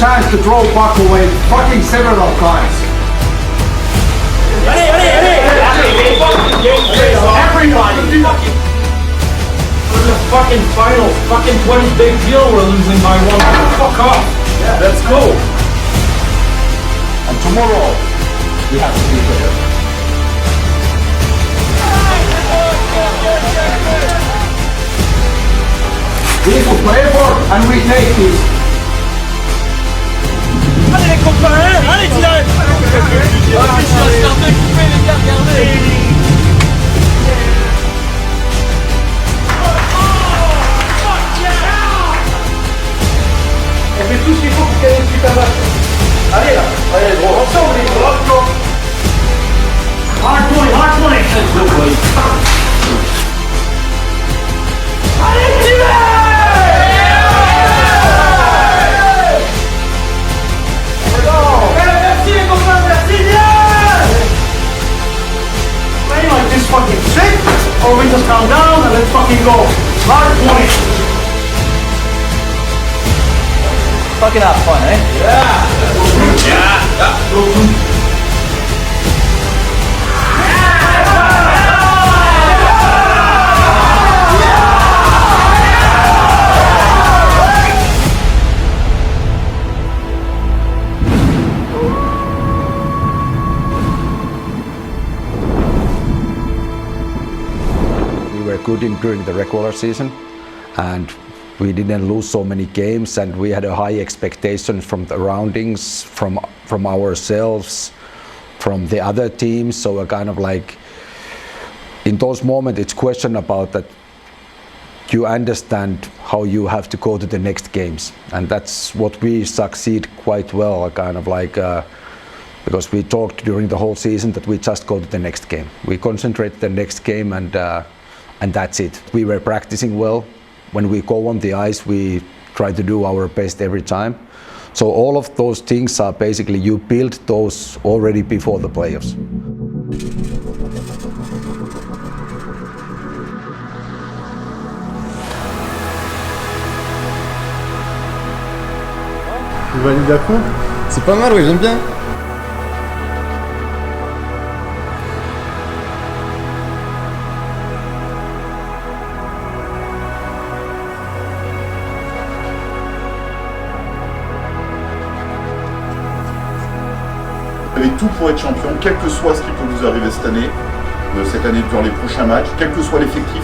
chance to throw puck away fucking several times. Everybody! For the fucking finals, fucking 20 big deal, we're losing by one. Fuck off. Yeah. Let's go. And tomorrow, we have to be better. We need to play for and we take this. Allez les copains, allez direct. Je suis en train de couper les gars, regardez. On fait tout ce qu'il faut pour gagner ce putain de match. Allez là, allez gros, ensemble les gros, ensemble. Hard point, hard point. Allez, merci les copains, merci bien. Play like this fucking shit, or we just calm down and let's fucking go. Hard point. Fucking have fun, eh? We were good during the regular season, and we didn't lose so many games, and we had a high expectation from the surroundings, from ourselves, from the other teams. So a kind of like, in those moments, it's question about that you understand how you have to go to the next games, and that's what we succeed quite well. Kind of like because we talked during the whole season that we just go to the next game. We concentrate the next game, and that's it. We were practicing well. When we go on the ice, we try to do our best every time. So all of those things are basically, you build those already before the playoffs. Tu valides la coupe? C'est pas mal, oui, j'aime bien. Vous avez tout pour être champion, quel que soit ce qui peut vous arriver cette année dans les prochains matchs, quel que soit l'effectif.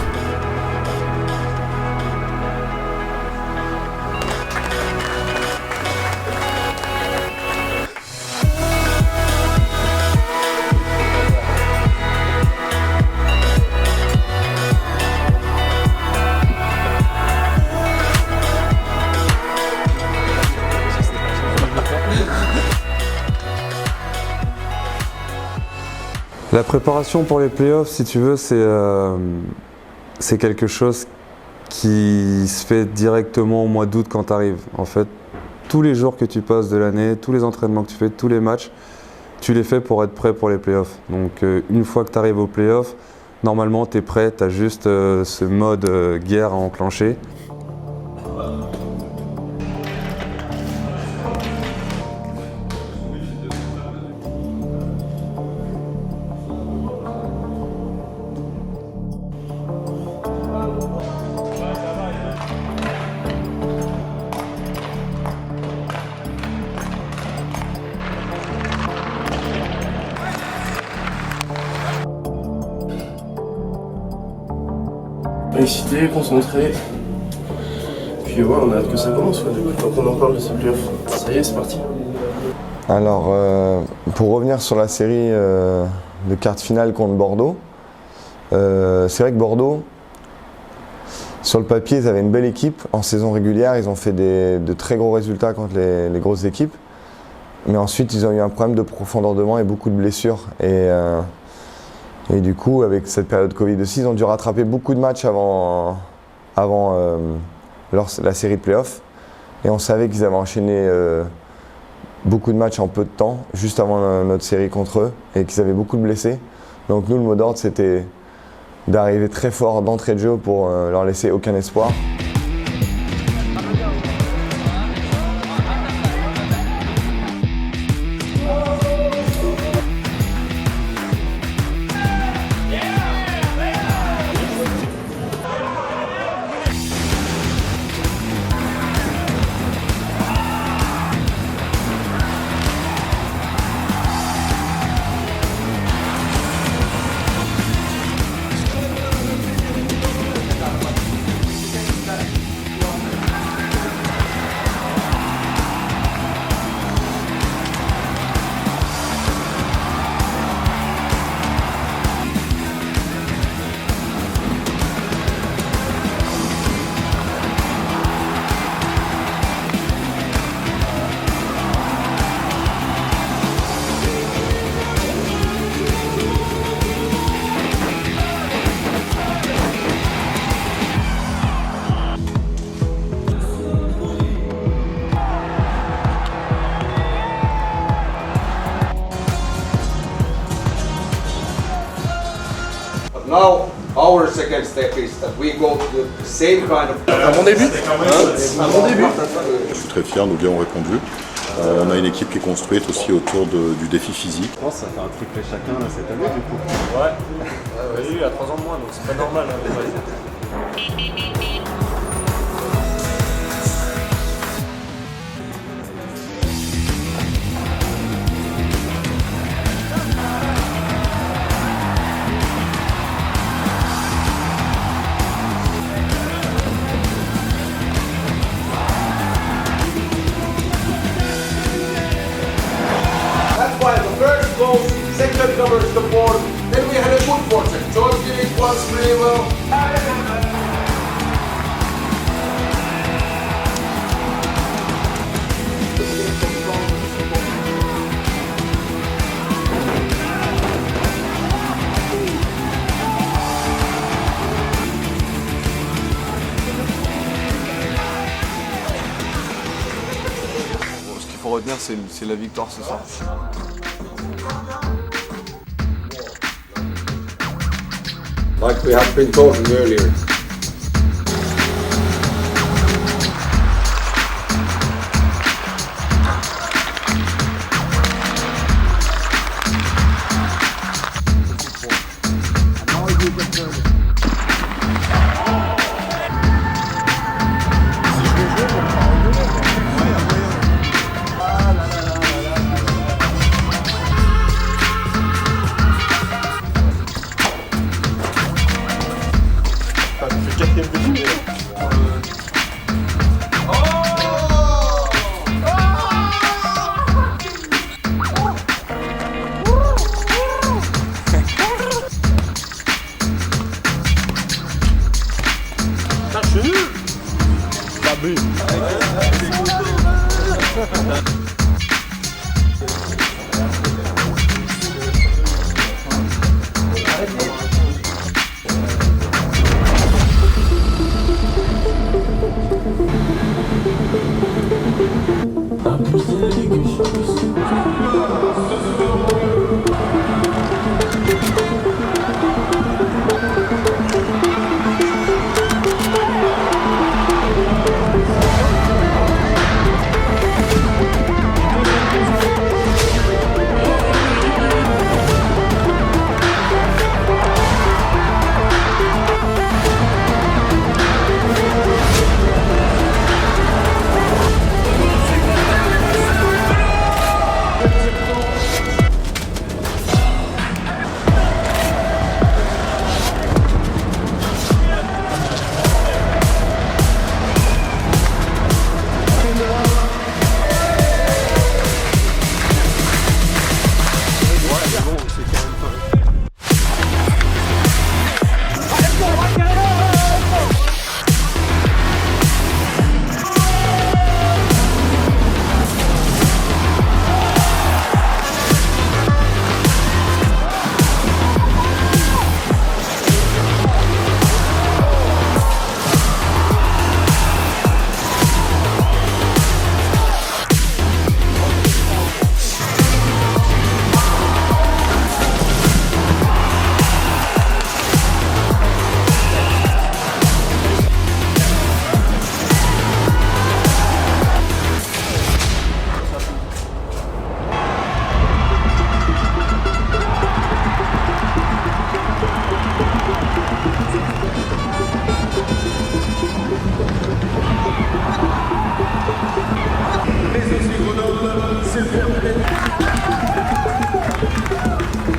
La préparation pour les playoffs, si tu veux, c'est quelque chose qui se fait directement au mois d'août quand tu arrives. En fait, tous les jours que tu passes de l'année, tous les entraînements que tu fais, tous les matchs, tu les fais pour être prêt pour les playoffs. Donc une fois que tu arrives aux playoffs, normalement tu es prêt, tu as juste ce mode guerre à enclencher. Excité, concentré. Puis ouais, on a hâte que ça commence, depuis le temps qu'on en parle de ces playoffs. Ça y est, c'est parti. Alors, pour revenir sur la série de quarts finale contre Bordeaux, c'est vrai que Bordeaux, sur le papier, ils avaient une belle équipe. En saison régulière, ils ont fait de très gros résultats contre les grosses équipes. Mais ensuite, ils ont eu un problème de profondeur de banc et beaucoup de blessures. Et du coup, avec cette période Covid aussi, ils ont dû rattraper beaucoup de matchs avant la série de playoffs. Et on savait qu'ils avaient enchaîné beaucoup de matchs en peu de temps, juste avant notre série contre eux, et qu'ils avaient beaucoup de blessés. Donc nous, le mot d'ordre, c'était d'arriver très fort d'entrée de jeu pour leur laisser aucun espoir. now our second step is that we go to the same kind of. À mon début. À mon début. Je suis très fier, nos gars ont répondu. On a une équipe qui est construite aussi autour du défi physique. Je pense que ça fait un triplé chacun là, cette année du coup. Ouais. Oui, à 3 ans de moins, donc c'est pas normal. That's why the first goal, second covers the board. Then we had a good fortune. George did it once really well. Ce qu'il faut retenir, c'est la victoire ce soir. Like we have been talking earlier.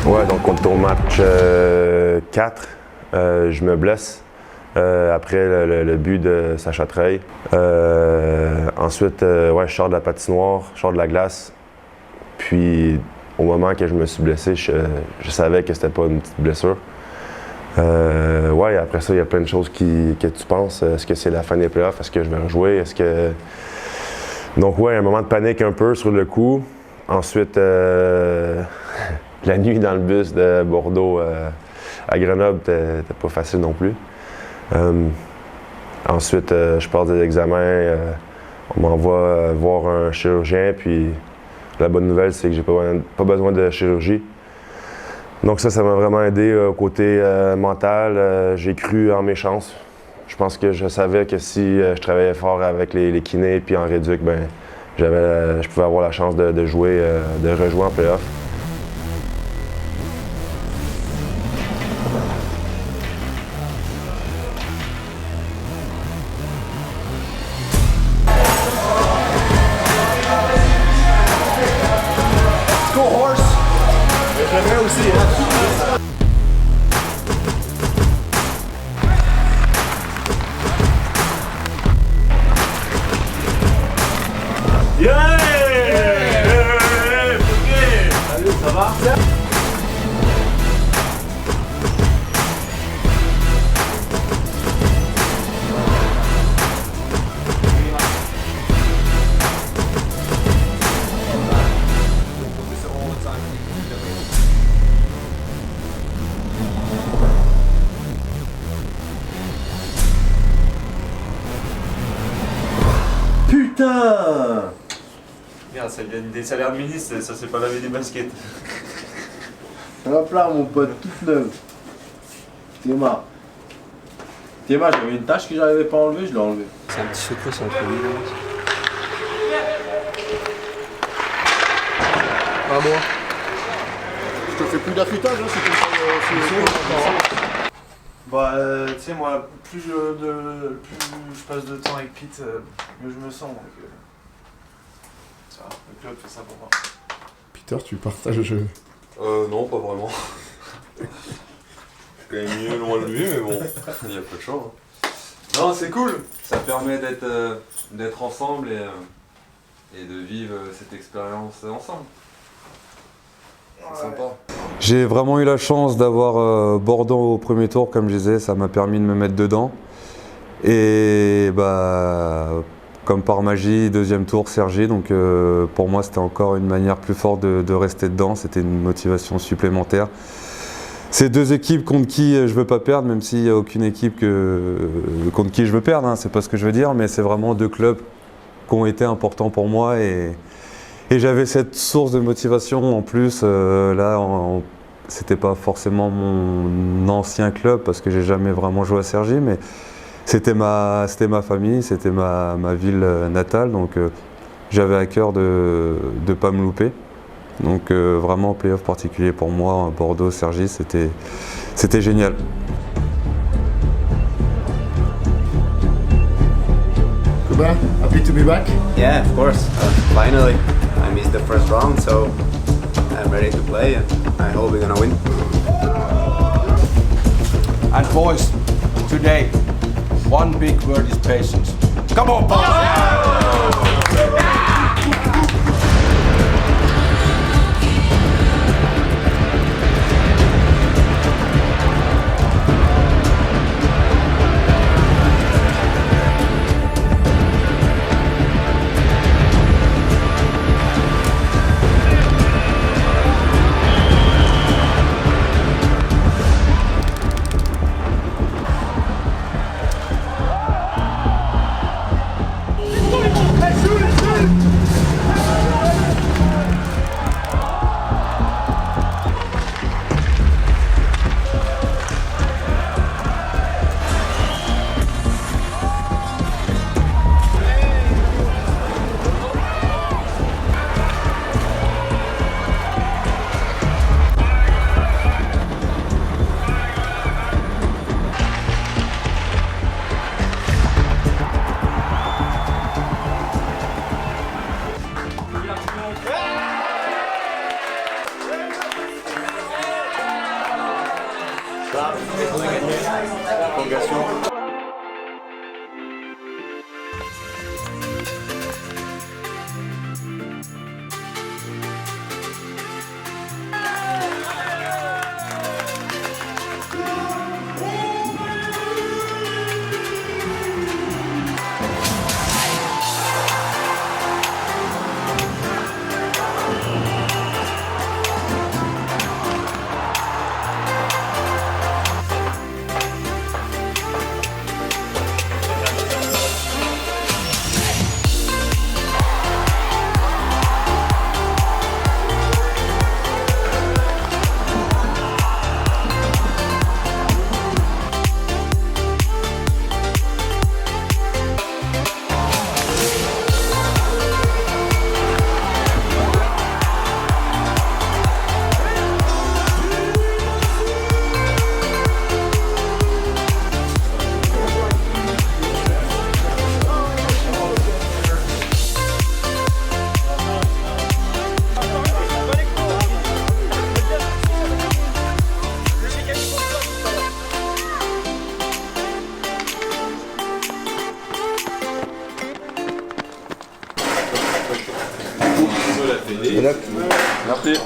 Ouais, donc on est au match 4. Je me blesse après le but de Sacha Trey. Ensuite, ouais, je sors de la patinoire, je sors de la glace. Puis au moment que je me suis blessé, je savais que c'était pas une petite blessure. Ouais, après ça, il y a plein de choses que tu penses. Est-ce que c'est la fin des playoffs? Est-ce que je vais rejouer? Est-ce que... Donc ouais, un moment de panique un peu sur le coup. Ensuite, la nuit dans le bus de Bordeaux à Grenoble, c'était pas facile non plus. Ensuite, je pars des examens, on m'envoie voir un chirurgien, puis la bonne nouvelle, c'est que j'ai pas besoin de chirurgie. Donc ça m'a vraiment aidé au côté mental. J'ai cru en mes chances. Je pense que je savais que si je travaillais fort avec les kinés puis en réduc, ben, je pouvais avoir la chance de jouer, de rejouer en play-off. Salut, ça va? Putain! Regarde, ça vient des salaires de ministre, ça c'est pas laver des baskets. Hop là, mon pote, toute neuve. Théma. Théma, j'avais une tâche que j'arrivais pas à enlever, je l'ai enlevée. C'est un petit secret, c'est entre nous. Pas moi. Je te fais plus d'affûtage, hein, c'est comme ça. Bah, tu sais, moi, plus je passe de temps avec Pete, mieux je me sens. Donc, ça va, le club fait ça pour moi. Peter, tu partages le jeu? Non, pas vraiment. C'est quand même mieux loin de lui, mais bon, il y a pas de choix. Hein. Non, c'est cool. Ça permet d'être ensemble et de vivre cette expérience ensemble. C'est sympa. J'ai vraiment eu la chance d'avoir Bordeaux au premier tour, comme je disais, ça m'a permis de me mettre dedans. Et bah, comme par magie, deuxième tour, Cergy, donc pour moi c'était encore une manière plus forte de rester dedans, c'était une motivation supplémentaire. C'est deux équipes contre qui je ne veux pas perdre, même s'il n'y a aucune équipe contre qui je veux perdre, hein, c'est pas ce que je veux dire, mais c'est vraiment deux clubs qui ont été importants pour moi et j'avais cette source de motivation en plus. Là, c'était pas forcément mon ancien club parce que j'ai jamais vraiment joué à Cergy, mais c'était ma famille, c'était ma ville natale, donc j'avais à cœur de ne pas me louper. Donc vraiment, play-off particulier pour moi, Bordeaux, Cergy, c'était génial. Kuba, happy to be back? Yeah, of course. Finally, I missed the first round, so I'm ready to play and I hope we're gonna win. And boys, today, one big word is patience. Come on, boys! luck. Merci.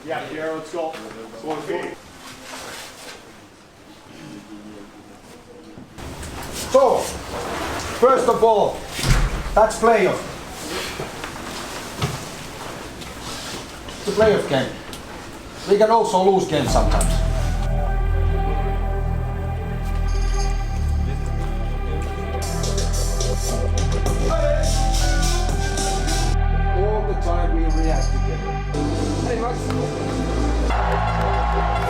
Yeah, Pierre, let's go. Let's go. So, first of all, that's playoff. The playoff game. We can also lose games sometimes. All the time we react together. Hey, Max.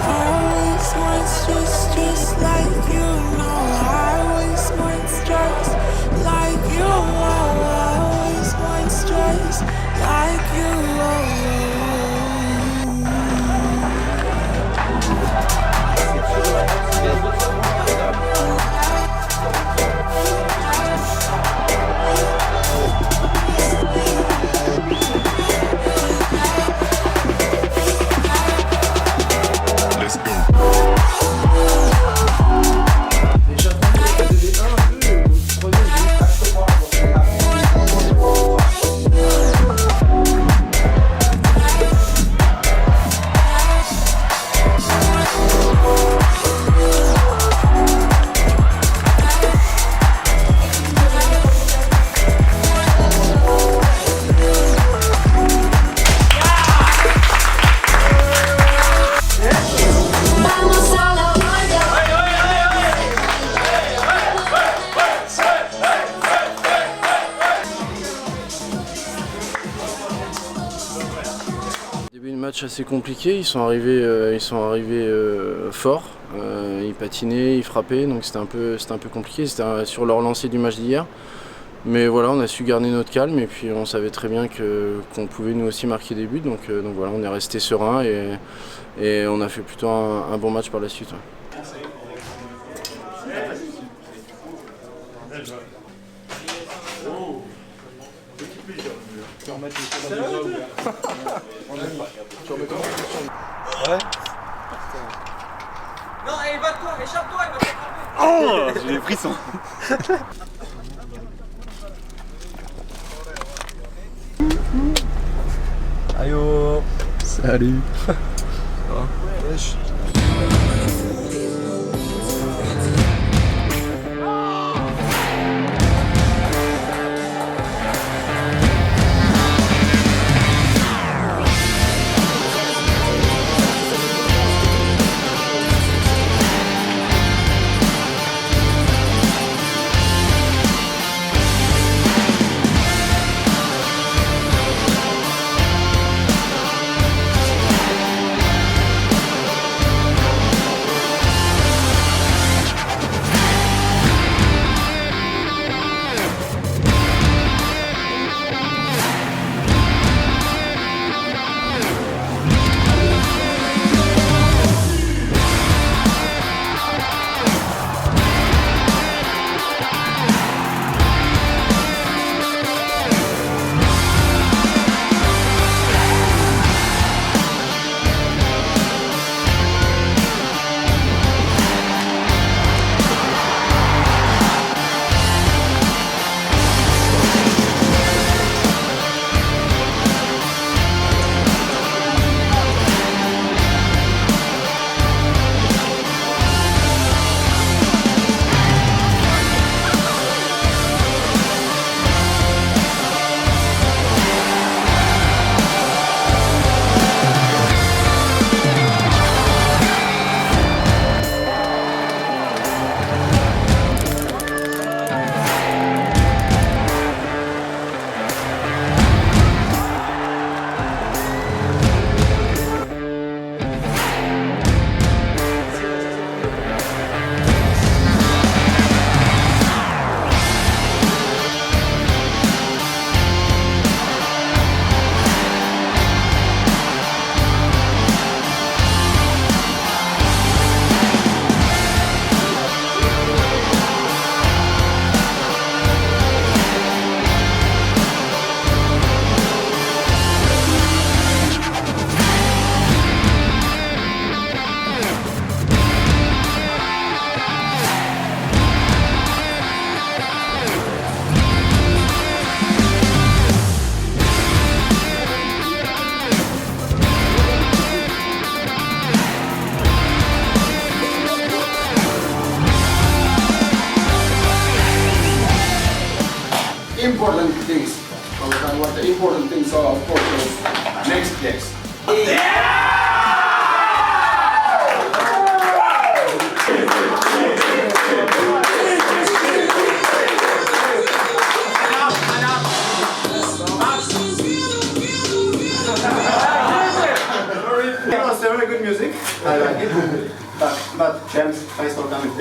I was once just like you, no, I was once just like you, I was once just like you. Match assez compliqué, ils sont arrivés forts, ils patinaient, ils frappaient, donc c'était un peu compliqué, c'était sur leur lancée du match d'hier. Mais voilà, on a su garder notre calme et puis on savait très bien qu'on pouvait nous aussi marquer des buts, donc voilà, on est resté serein et on a fait plutôt un bon match par la suite. Ouais. Ouais. Non, allez, va-toi, échappe-toi, il va t'attraper. Oh, j'ai des frissons. Ayo. Salut. Wesh. So of course, next. It's very good music. I like it. But James, thanks for coming.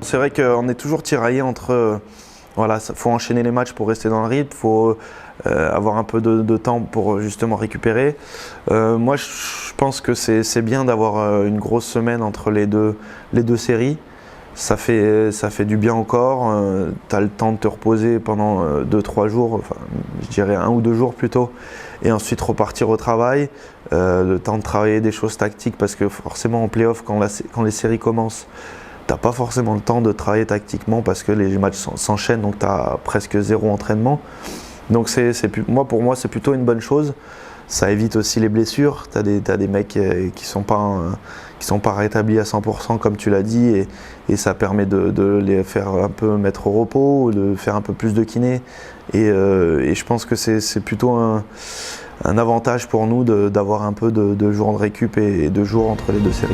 C'est vrai qu'on est toujours tiraillé entre, voilà, faut enchaîner les matchs pour rester dans le rythme, faut avoir un peu de temps pour justement récupérer. Moi, je pense que c'est bien d'avoir une grosse semaine entre les deux séries. Ça fait du bien au corps, tu as le temps de te reposer pendant 2-3 jours, enfin, je dirais 1 ou 2 jours plutôt, et ensuite repartir au travail, le temps de travailler des choses tactiques, parce que forcément en play-off, quand les séries commencent, tu n'as pas forcément le temps de travailler tactiquement parce que les matchs s'enchaînent, donc tu as presque 0 entraînement. Donc pour moi, c'est plutôt une bonne chose. Ça évite aussi les blessures. Tu as des mecs qui sont pas rétablis à 100% comme tu l'as dit, et ça permet de les faire un peu mettre au repos, de faire un peu plus de kiné. Et je pense que c'est plutôt un avantage pour nous d'avoir un peu de jours de récup et de jours entre les deux séries.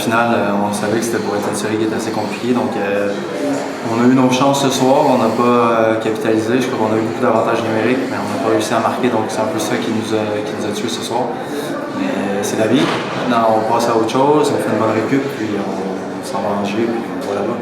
finale, on savait que c'était pour être une série qui était assez compliquée. Donc, on a eu nos chances ce soir, on n'a pas capitalisé. Je crois qu'on a eu beaucoup d'avantages numériques, mais on n'a pas réussi à marquer. Donc, c'est un peu ça qui nous a tués ce soir. Mais c'est la vie. Maintenant, on passe à autre chose, on fait une bonne récup, puis on s'en va en jeu, puis on va là-bas.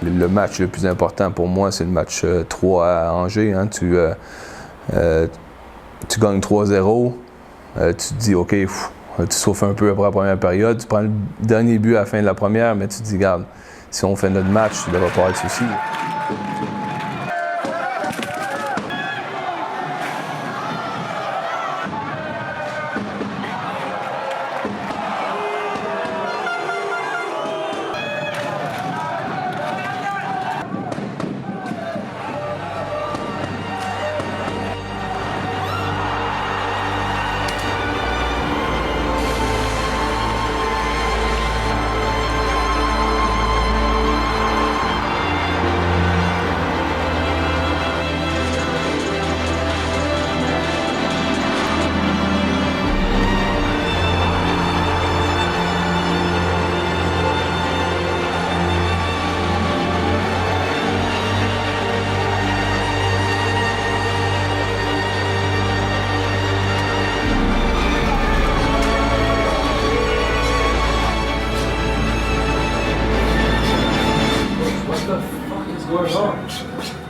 Le match le plus important pour moi, c'est le match 3 à Angers. Hein. Tu gagnes 3-0, tu te dis OK, tu souffles un peu après la première période, tu prends le dernier but à la fin de la première, mais tu te dis, regarde, si on fait notre match, il ne devrait pas avoir de souci.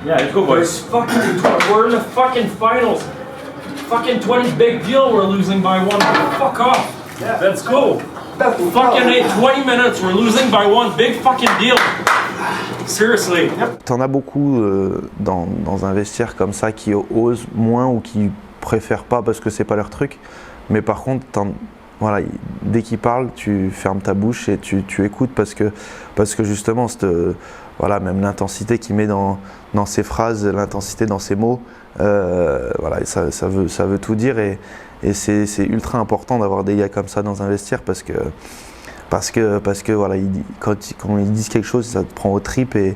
Yeah, let's go, boys. We're in the fucking finals. Fucking 20 big deal, we're losing by 1. Fuck off. Yeah. Let's go. Fucking 20 minutes, we're losing by 1. Big fucking deal. Seriously. T'en as beaucoup dans un vestiaire comme ça qui osent moins ou qui préfèrent pas parce que c'est pas leur truc. Mais par contre, voilà, dès qu'ils parlent, tu fermes ta bouche et tu écoutes parce que justement, voilà, même l'intensité qu'il met dans ses phrases, l'intensité dans ses mots, voilà, ça veut tout dire et c'est ultra important d'avoir des gars comme ça dans un vestiaire parce que voilà, quand ils disent quelque chose, ça te prend aux tripes et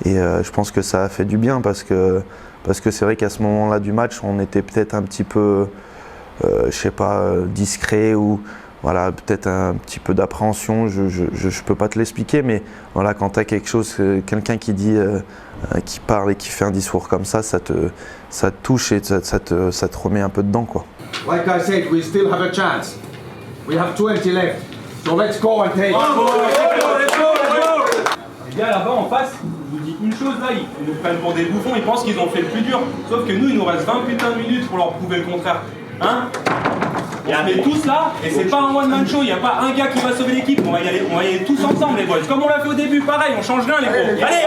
je pense que ça a fait du bien parce que c'est vrai qu'à ce moment-là du match, on était peut-être un petit peu, je sais pas, discret ou voilà, peut-être un petit peu d'appréhension, je peux pas te l'expliquer, mais voilà, quand tu as quelque chose, quelqu'un qui dit, qui parle et qui fait un discours comme ça te touche et ça te remet un peu dedans, quoi. Like I said, we still have a chance. We have 20 left, so let's go and take it. Les gars là-bas en face, je vous dis une chose là, ils nous prennent pour des bouffons, ils pensent qu'ils ont fait le plus dur. Sauf que nous, il nous reste 20 putains de minutes pour leur prouver le contraire. Hein? On est tous là, et c'est pas un one-man show, il n'y a pas un gars qui va sauver l'équipe, on va y aller tous ensemble les boys. Comme on l'a fait au début, pareil, on change rien les gros. Allez!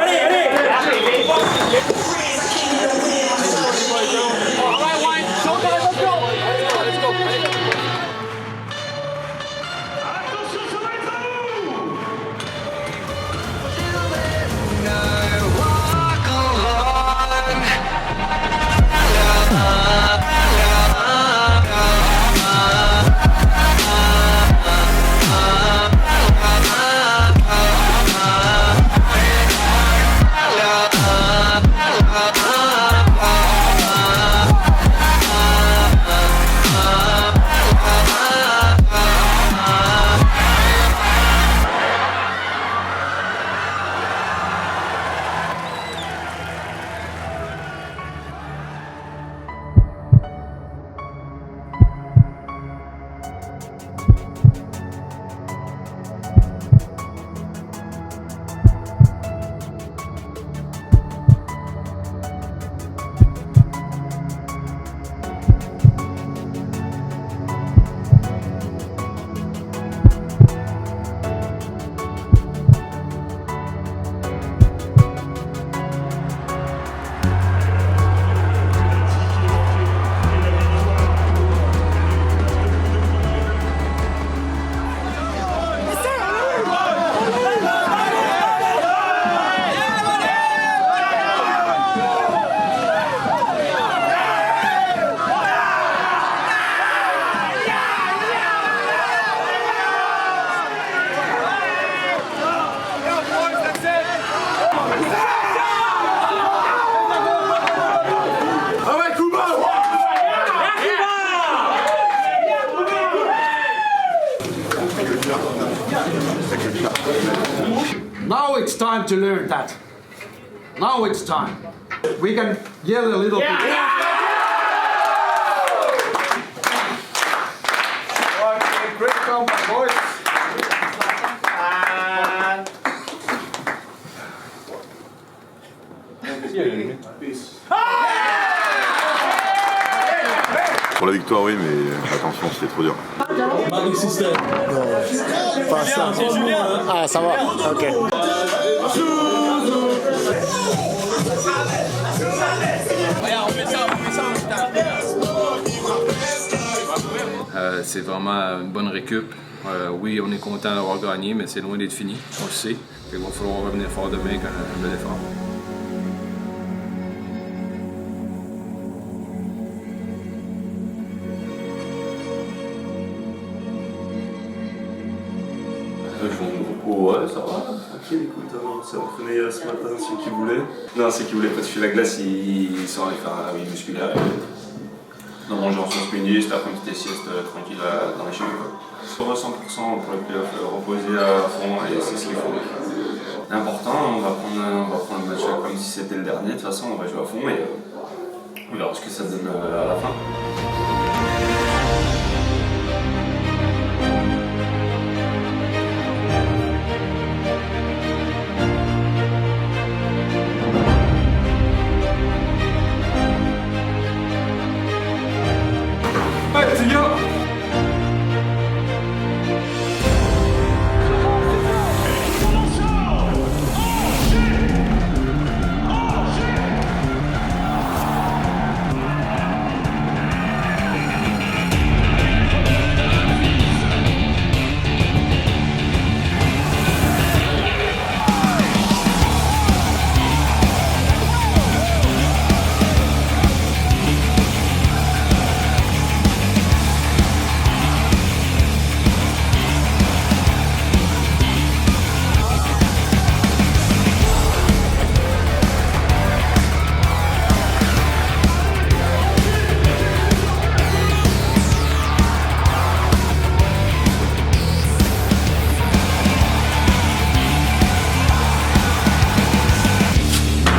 Now it's time to learn that. Now it's time. We can yell a little bit. Okay, great comeback, boys. Pour la victoire, oui, mais attention, c'était trop dur. Pas ça. C'est Julien, hein. Ah, ça va. Ok. C'est vraiment une bonne récup. Oui, on est content d'avoir gagné, mais c'est loin d'être fini, on le sait. Il va falloir revenir fort demain avec un bel effort. Ouais, ça va. Tranquille, écoute, on s'est entraîné ce matin, ceux qui voulaient. Non, ceux qui voulaient pas toucher la glace, ils sont allés faire un réveil musculaire. Non, manger en sauce midi, c'était après une petite sieste tranquille dans les cheveux. Sur 100% pour les playoffs, reposer à fond et c'est ce qu'il faut. Important, on va prendre le match comme si c'était le dernier. De toute façon, on va jouer à fond et on verra ce que ça donne à la fin.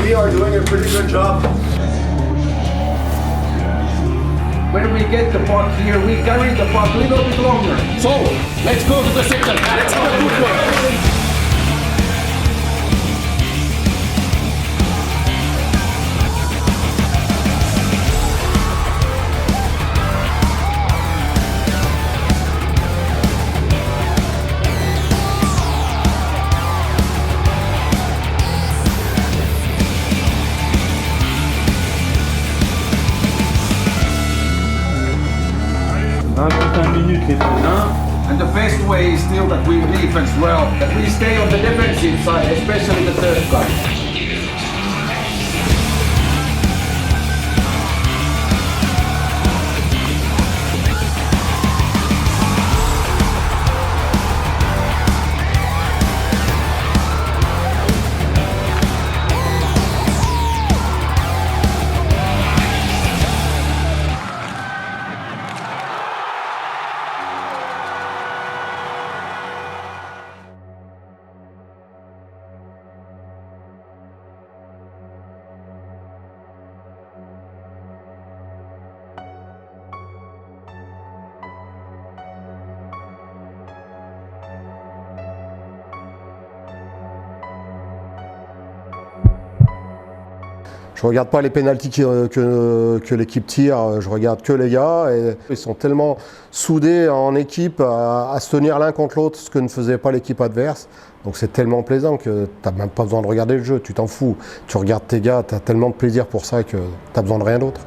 We are doing a pretty good job. When we get the puck here, we carry the puck a little bit longer. So, let's go to the second. Let's have a good one. And the best way is still that we defense well, that we stay on the defensive side, especially the third guy. Je regarde pas les pénaltys que l'équipe tire, je regarde que les gars. Et ils sont tellement soudés en équipe à se tenir l'un contre l'autre, ce que ne faisait pas l'équipe adverse. Donc c'est tellement plaisant que tu n'as même pas besoin de regarder le jeu, tu t'en fous. Tu regardes tes gars, tu as tellement de plaisir pour ça que tu n'as besoin de rien d'autre.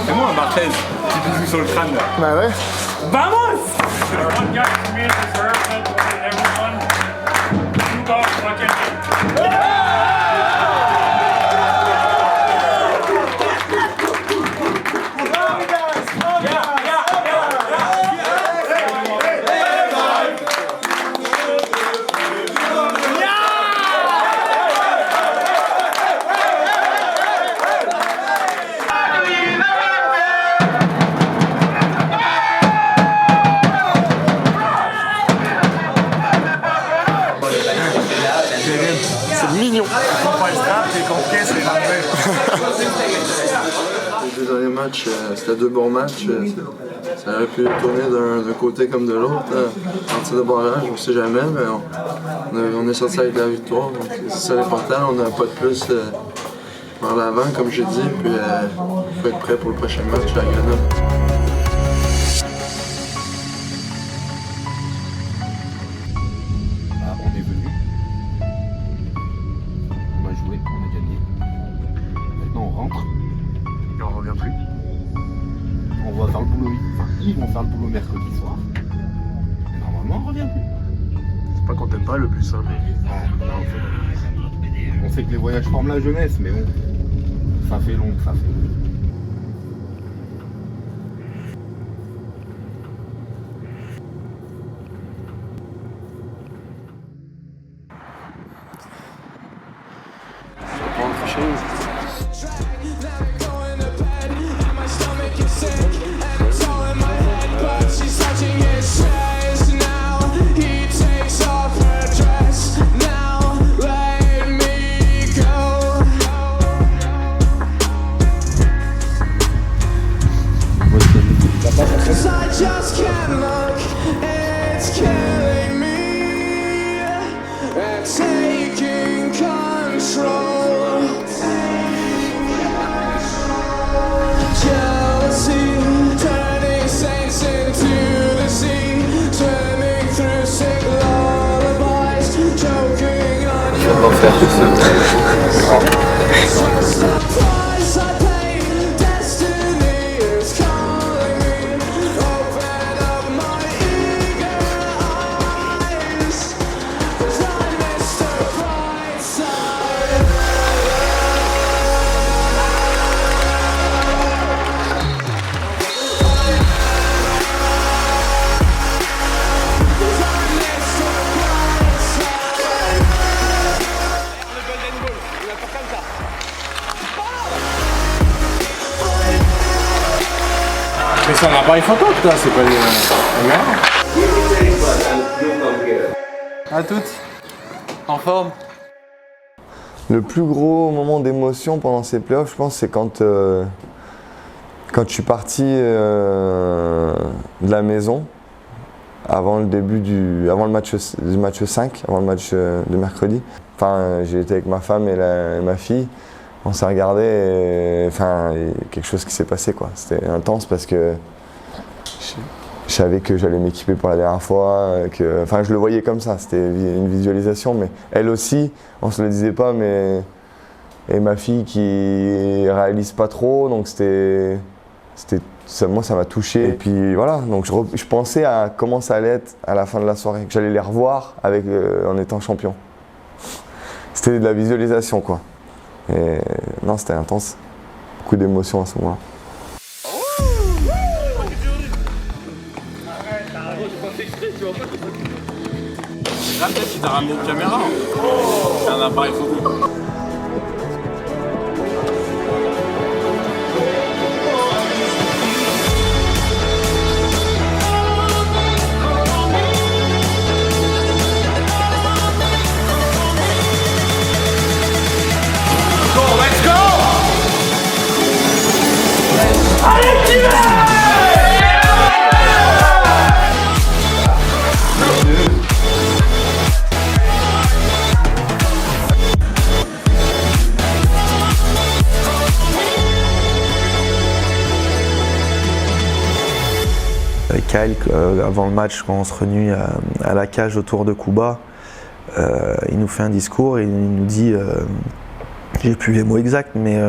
C'est moi un Barthez qui te joue sur le crâne là. Bah ouais. Vamos! One guy from me deserves it, everyone. You go fucking. C'est mignon. Les deux derniers matchs, c'était deux bons matchs. Ça aurait pu tourner d'un côté comme de l'autre. En tir de barrage, on ne sait jamais, mais on est sorti avec la victoire. Donc c'est ça l'important. On n'a pas de plus vers l'avant, comme j'ai dit. Puis il faut être prêt pour le prochain match à Grenoble. On est venu. On a joué, on a gagné. Maintenant on rentre. Et on revient plus. On va faire le boulot. Enfin, ils vont faire le boulot mercredi soir. Et normalement on revient plus. C'est pas qu'on t'aime pas le plus, hein, mais. On sait que les voyages forment la jeunesse, mais bon. Ça fait long, ça fait long. Mais c'est un appareil photo, putain, c'est pas À toutes. En forme. Le plus gros moment d'émotion pendant ces playoffs, je pense, c'est quand je suis parti de la maison avant le début avant le match 5, avant le match de mercredi. Enfin, j'ai été avec ma femme et ma fille. On s'est regardé et enfin, il y a quelque chose qui s'est passé, quoi. C'était intense parce que je savais que j'allais m'équiper pour la dernière fois, enfin je le voyais comme ça, c'était une visualisation, mais elle aussi, on se le disait pas, mais et ma fille qui réalise pas trop, donc moi ça m'a touché. Et puis voilà, donc je pensais à comment ça allait être à la fin de la soirée, que j'allais les revoir en étant champion. C'était de la visualisation, quoi. Et non, c'était intense, beaucoup d'émotions à ce moment-là. Là, peut-être qu'il t'a ramené une caméra. C'est un appareil photo. Let's go! Allez, tu vas! Avec Kyle, avant le match, quand on se réunit à la cage autour de Kuba, il nous fait un discours et il nous dit, j'ai plus les mots exacts, mais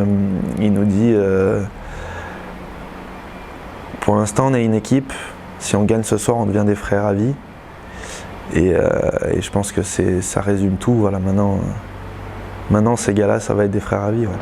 il nous dit Pour l'instant, on est une équipe. Si on gagne ce soir, on devient des frères à vie. Et je pense que ça résume tout. Voilà, maintenant, ces gars-là, ça va être des frères à vie. Ouais.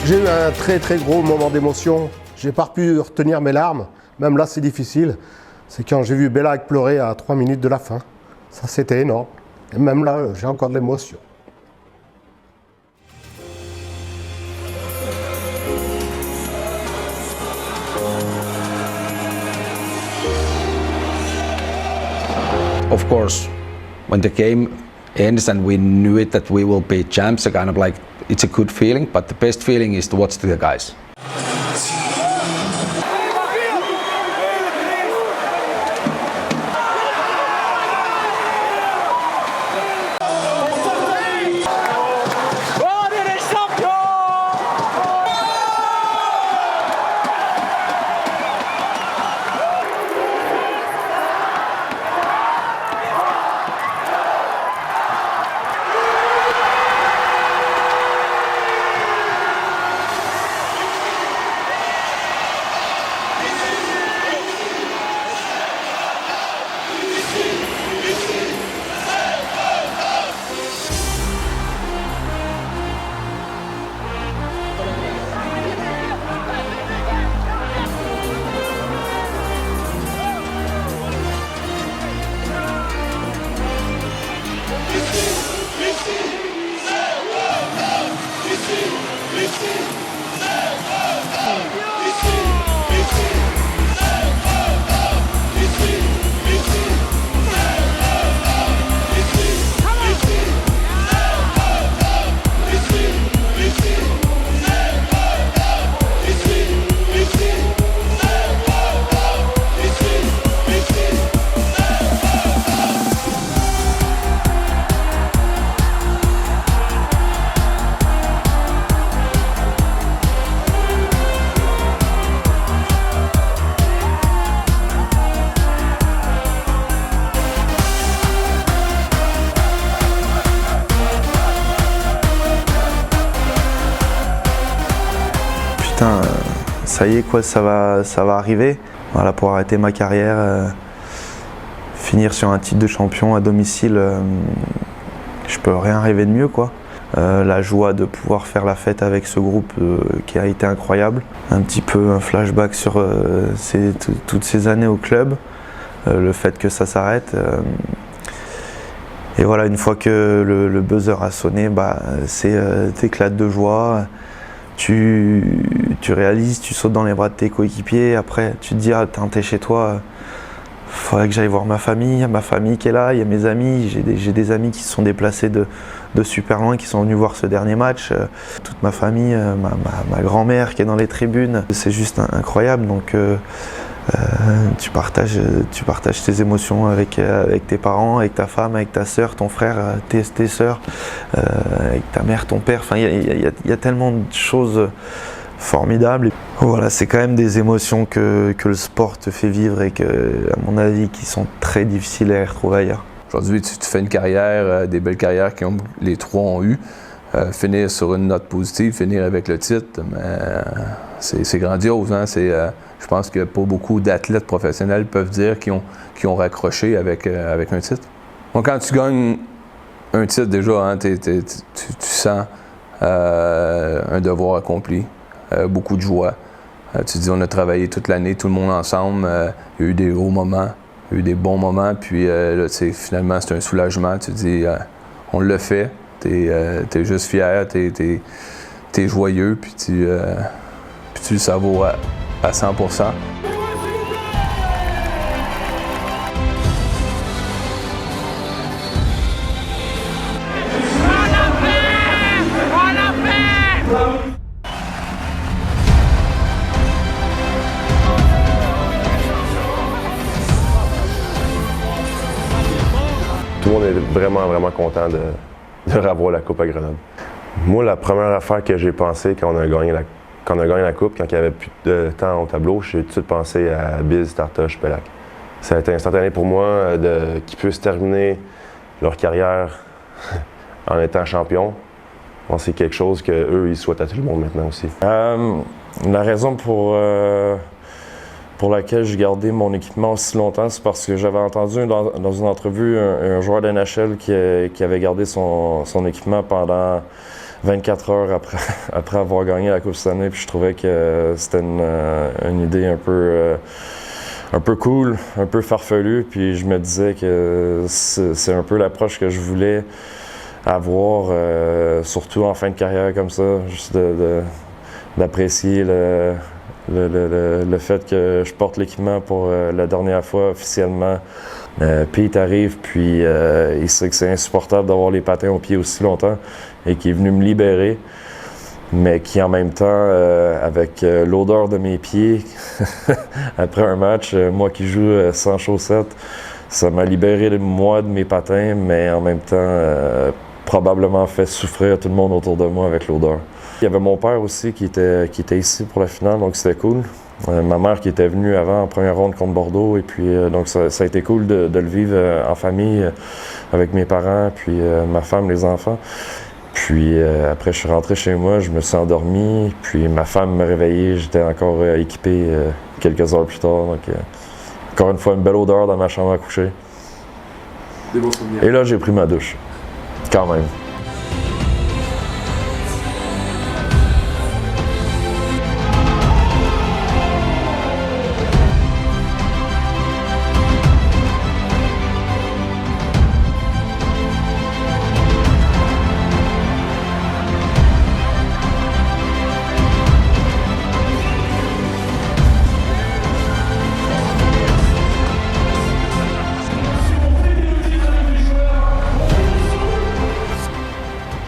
J'ai eu un très gros moment d'émotion. J'ai pas pu retenir mes larmes. Même là, c'est difficile. C'est quand j'ai vu Bellac pleurer à 3 minutes de la fin. Ça, c'était énorme. Et même là, j'ai encore de l'émotion. Of course, when the game ends and we knew it that we will be champs, kind of like it's a good feeling, but the best feeling is to watch the guys. Putain, ça y est quoi, ça va arriver. Voilà, pour arrêter ma carrière, finir sur un titre de champion à domicile, je peux rien rêver de mieux quoi. La joie de pouvoir faire la fête avec ce groupe qui a été incroyable. Un petit peu un flashback sur toutes ces années au club, le fait que ça s'arrête. Et voilà, une fois que le buzzer a sonné, t'éclates de joie. Tu réalises, tu sautes dans les bras de tes coéquipiers, après tu te dis ah t'es chez toi, faudrait que j'aille voir ma famille qui est là, il y a mes amis, j'ai des amis qui se sont déplacés de super loin, qui sont venus voir ce dernier match, toute ma famille, ma grand-mère qui est dans les tribunes, c'est juste incroyable, donc tu partages tes émotions avec tes parents, avec ta femme, avec ta sœur, ton frère, tes sœurs, avec ta mère, ton père. Enfin, il y a tellement de choses formidables. Voilà, c'est quand même des émotions que le sport te fait vivre et que, à mon avis, qui sont très difficiles à retrouver ailleurs. Aujourd'hui, tu fais une carrière, des belles carrières que les trois ont eues. Finir sur une note positive, finir avec le titre, c'est grandiose. Hein? Je pense que pas beaucoup d'athlètes professionnels peuvent dire qu'ils ont raccroché avec un titre. Donc, quand tu gagnes un titre, déjà, hein, tu sens un devoir accompli, beaucoup de joie. Tu dis, on a travaillé toute l'année, tout le monde ensemble. Il y a eu des hauts moments, il y a eu des bons moments, puis là, finalement, c'est un soulagement. Tu dis, on l'a fait. T'es juste fier, t'es joyeux, puis tu le savoures à 100%. Tout le monde est vraiment content de revoir la Coupe à Grenoble. Moi, la première affaire que j'ai pensé quand on a gagné la Coupe, quand il n'y avait plus de temps au tableau, j'ai tout de suite pensé à Biz, Tartoche, Pelak. Ça a été instantané pour moi qu'ils puissent terminer leur carrière en étant champions. Bon, c'est quelque chose qu'eux, ils souhaitent à tout le monde maintenant aussi. La raison pour laquelle j'ai gardé mon équipement aussi longtemps, c'est parce que j'avais entendu dans une entrevue un joueur de NHL qui avait gardé son équipement pendant 24 heures après avoir gagné la Coupe cette année. Puis je trouvais que c'était une idée un peu cool, un peu farfelue. Puis je me disais que c'est un peu l'approche que je voulais avoir, surtout en fin de carrière comme ça, juste d'apprécier le fait que je porte l'équipement pour la dernière fois officiellement. Pete arrive, puis il sait que c'est insupportable d'avoir les patins aux pieds aussi longtemps et qui est venu me libérer, mais qui en même temps, avec l'odeur de mes pieds, après un match, moi qui joue sans chaussettes, ça m'a libéré de moi, de mes patins, mais en même temps, probablement fait souffrir tout le monde autour de moi avec l'odeur. Il y avait mon père aussi qui était ici pour la finale, donc c'était cool. Ma mère qui était venue avant en première ronde contre Bordeaux, et puis donc ça a été cool de le vivre en famille avec mes parents, puis ma femme, les enfants. Puis après, je suis rentré chez moi, je me suis endormi, puis ma femme m'a réveillé, j'étais encore équipé quelques heures plus tard. Donc encore une fois, une belle odeur dans ma chambre à coucher. Des bons souvenirs. Et là, j'ai pris ma douche, quand même.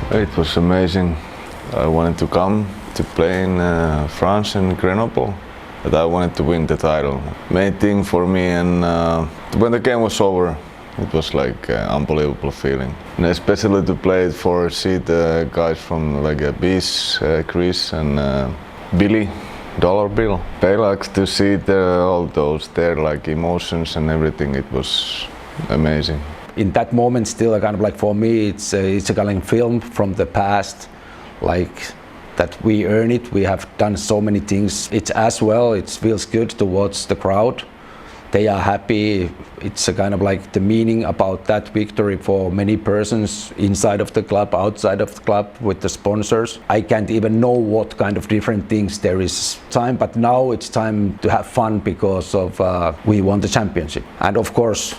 It was amazing. I wanted to come to play in France and Grenoble, but I wanted to win the title. Main thing for me, and when the game was over, it was like an unbelievable feeling. And especially to play see the guys from like Bees, Chris and Billy, Dollar Bill. Pelak, to see all those their like emotions and everything, it was amazing. In that moment, still, kind of like for me, it's a kind of film from the past, like that we earn it. We have done so many things. It's as well. It feels good to watch the crowd. They are happy. It's a kind of like the meaning about that victory for many persons inside of the club, outside of the club, with the sponsors. I can't even know what kind of different things there is time, but now it's time to have fun because of we won the championship. And of course,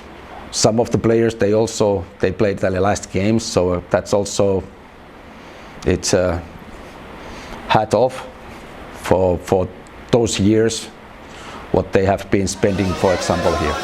some of the players, they played their last games, so that's also, it's hat off for those years, what they have been spending, for example, here.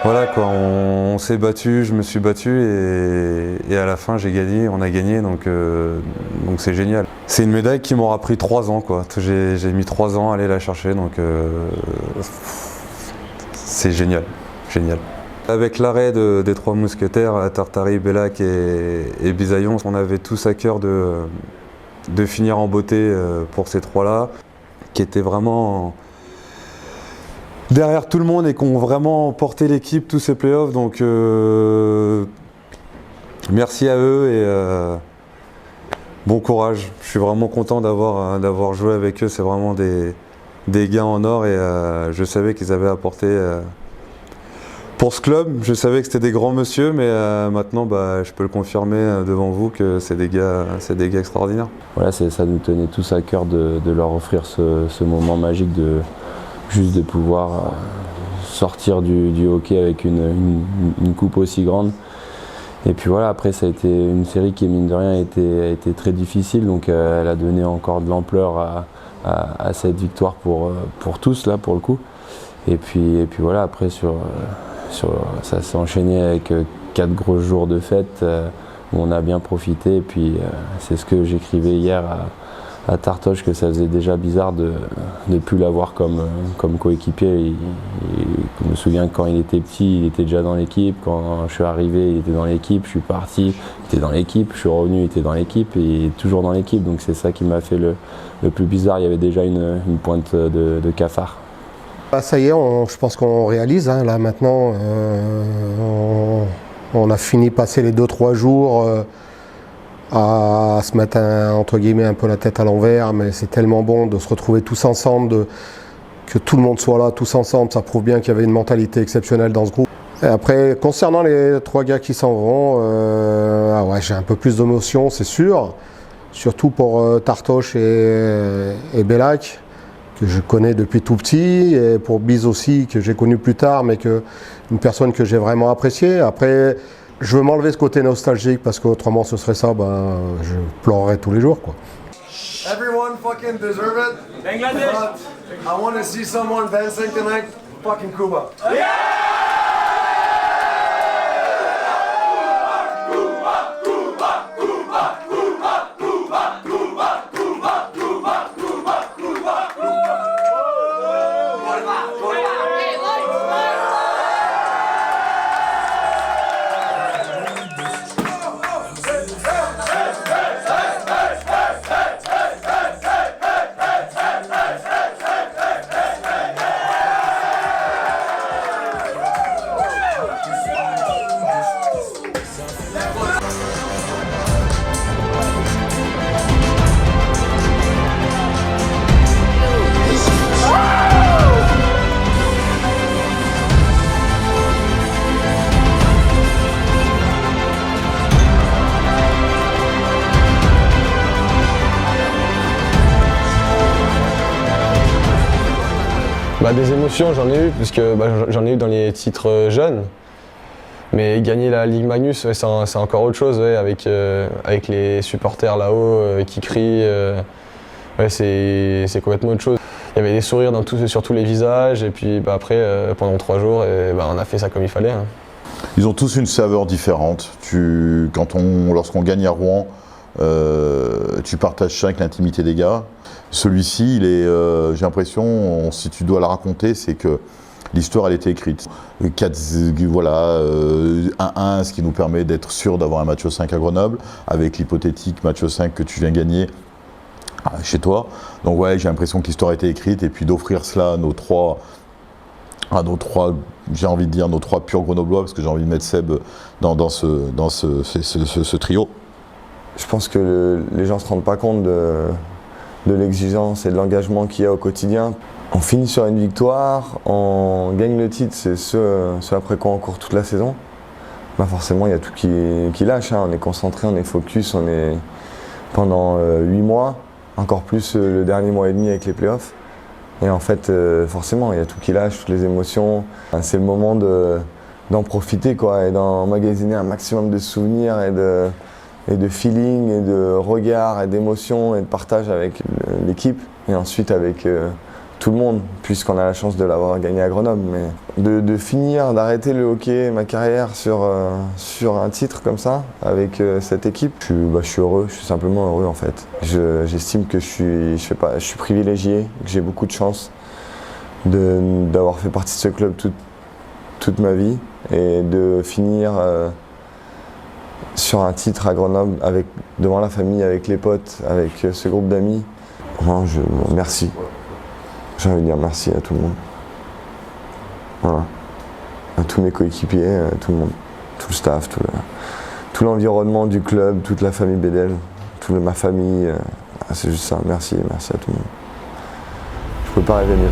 Voilà quoi, on s'est battu, je me suis battu et à la fin j'ai gagné, on a gagné donc c'est génial. C'est une médaille qui m'aura pris 3 ans quoi, j'ai mis 3 ans à aller la chercher donc c'est génial, génial. Avec l'arrêt des 3 mousquetaires, Tartari, Bellac et Bisaillon, on avait tous à cœur de finir en beauté pour ces 3-là, qui étaient vraiment derrière tout le monde et qui ont vraiment porté l'équipe tous ces playoffs. Donc merci à eux et bon courage. Je suis vraiment content d'avoir joué avec eux. C'est vraiment des gars en or et je savais qu'ils avaient apporté pour ce club. Je savais que c'était des grands monsieur, mais maintenant je peux le confirmer devant vous que c'est des gars extraordinaires. Voilà, ça nous tenait tous à cœur de leur offrir ce moment magique juste de pouvoir sortir du hockey avec une coupe aussi grande. Et puis voilà, après ça a été une série qui mine de rien a été très difficile, donc elle a donné encore de l'ampleur à cette victoire pour tous là pour le coup. Et puis voilà, après ça s'est enchaîné avec 4 gros jours de fête où on a bien profité. Et puis c'est ce que j'écrivais hier à Tartoche, que ça faisait déjà bizarre de ne plus l'avoir comme coéquipier. Je me souviens que quand il était petit, il était déjà dans l'équipe. Quand je suis arrivé, il était dans l'équipe. Je suis parti, il était dans l'équipe. Je suis revenu, il était dans l'équipe et il est toujours dans l'équipe. Donc c'est ça qui m'a fait le plus bizarre. Il y avait déjà une pointe de cafard. Ça y est, je pense qu'on réalise. Hein, là maintenant, on a fini de passer les 2-3 jours à se mettre entre guillemets un peu la tête à l'envers, mais c'est tellement bon de se retrouver tous ensemble, que tout le monde soit là, tous ensemble. Ça prouve bien qu'il y avait une mentalité exceptionnelle dans ce groupe. Et après, concernant les 3 gars qui s'en vont, ouais, j'ai un peu plus d'émotion, c'est sûr. Surtout pour Tartoche et Bellac, que je connais depuis tout petit, et pour Biz aussi, que j'ai connu plus tard, mais une personne que j'ai vraiment appréciée. Après, je veux m'enlever ce côté nostalgique, parce qu'autrement ce serait ça, je pleurerais tous les jours, quoi. Everyone fucking deserve it. Bangladesh. I want to see someone dancing tonight. Fucking Cuba. Yeah! Des émotions, j'en ai eu, puisque j'en ai eu dans les titres jeunes. Mais gagner la Ligue Magnus, ouais, c'est encore autre chose, ouais, avec les supporters là-haut qui crient. Ouais, c'est complètement autre chose. Il y avait des sourires sur tous les visages, et puis après, pendant 3 jours, on a fait ça comme il fallait. Hein. Ils ont tous une saveur différente. Lorsqu'on gagne à Rouen, tu partages ça avec l'intimité des gars. Celui-ci, j'ai l'impression, si tu dois le raconter, c'est que l'histoire, elle était écrite. 1-1, ce qui nous permet d'être sûr d'avoir un match au 5 à Grenoble, avec l'hypothétique match au 5 que tu viens gagner chez toi. Donc ouais, j'ai l'impression que l'histoire était écrite, et puis d'offrir cela à nos trois, j'ai envie de dire, nos 3 purs grenoblois, parce que j'ai envie de mettre Seb dans ce trio. Je pense que les gens ne se rendent pas compte de l'exigence et de l'engagement qu'il y a au quotidien. On finit sur une victoire, on gagne le titre, c'est ce après quoi on court toute la saison. Forcément, il y a tout qui lâche, hein. On est concentré, on est focus, on est pendant 8 mois, encore plus le dernier mois et demi avec les playoffs. Et en fait, forcément, il y a tout qui lâche, toutes les émotions. C'est le moment d'en profiter, quoi, et d'emmagasiner un maximum de souvenirs et de feeling, et de regard, et d'émotion, et de partage avec l'équipe, et ensuite avec tout le monde, puisqu'on a la chance de l'avoir gagné à Grenoble. Mais de finir, d'arrêter le hockey, ma carrière sur un titre comme ça, avec cette équipe, je suis heureux, je suis simplement heureux en fait. J'estime que je suis privilégié, que j'ai beaucoup de chance d'avoir fait partie de ce club toute ma vie et de finir sur un titre à Grenoble, devant la famille, avec les potes, avec ce groupe d'amis. Merci. J'ai envie de dire merci à tout le monde. Voilà. À tous mes coéquipiers, à tout le monde, tout le staff, tout l'environnement du club, toute la famille Bédel, toute ma famille. C'est juste ça. Merci à tout le monde. Je peux pas rêver mieux.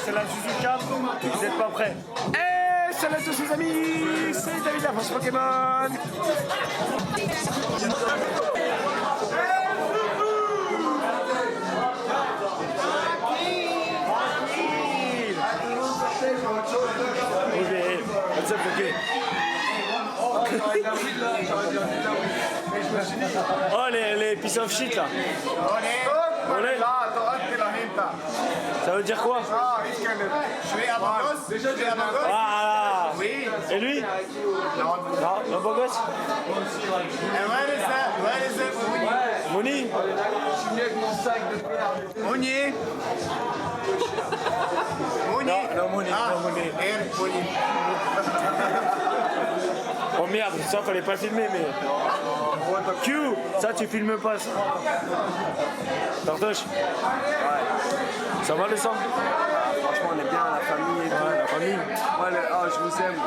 C'est la Zuzu Cam, vous n'êtes pas prêts. Et salut à tous les amis, c'est David la France Pokémon. Oh les piece of shit là. Ça veut dire quoi? Ah, oui. Et lui? Non, le beau gosse? Moni? Moni? Non, Moni. Oh merde, ça fallait pas filmer, mais. Q, ça tu filmes pas ça. Tartoche? Ouais. Ça va le sang? Franchement, on est bien, la famille et tout. Ouais, la famille. Ouais, je vous aime.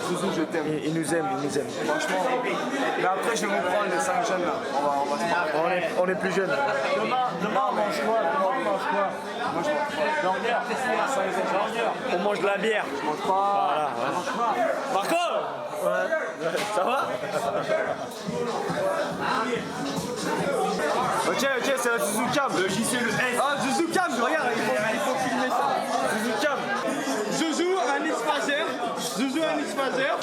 Zouzou, je t'aime. Il nous aime. Franchement. Mais après, je vais vous prendre les 5 jeunes là. On va se marrer. On est plus jeunes. Demain, on mange quoi? On mange de la bière. Je mange pas. Voilà. Marco? Ouais. Ça va? Ok, c'est la Zuzu Cam. Le JC, le S. Ah, Zuzu Cam, regarde, il faut filmer ça. Zuzu Cam. Zuzu, un X-Phaser.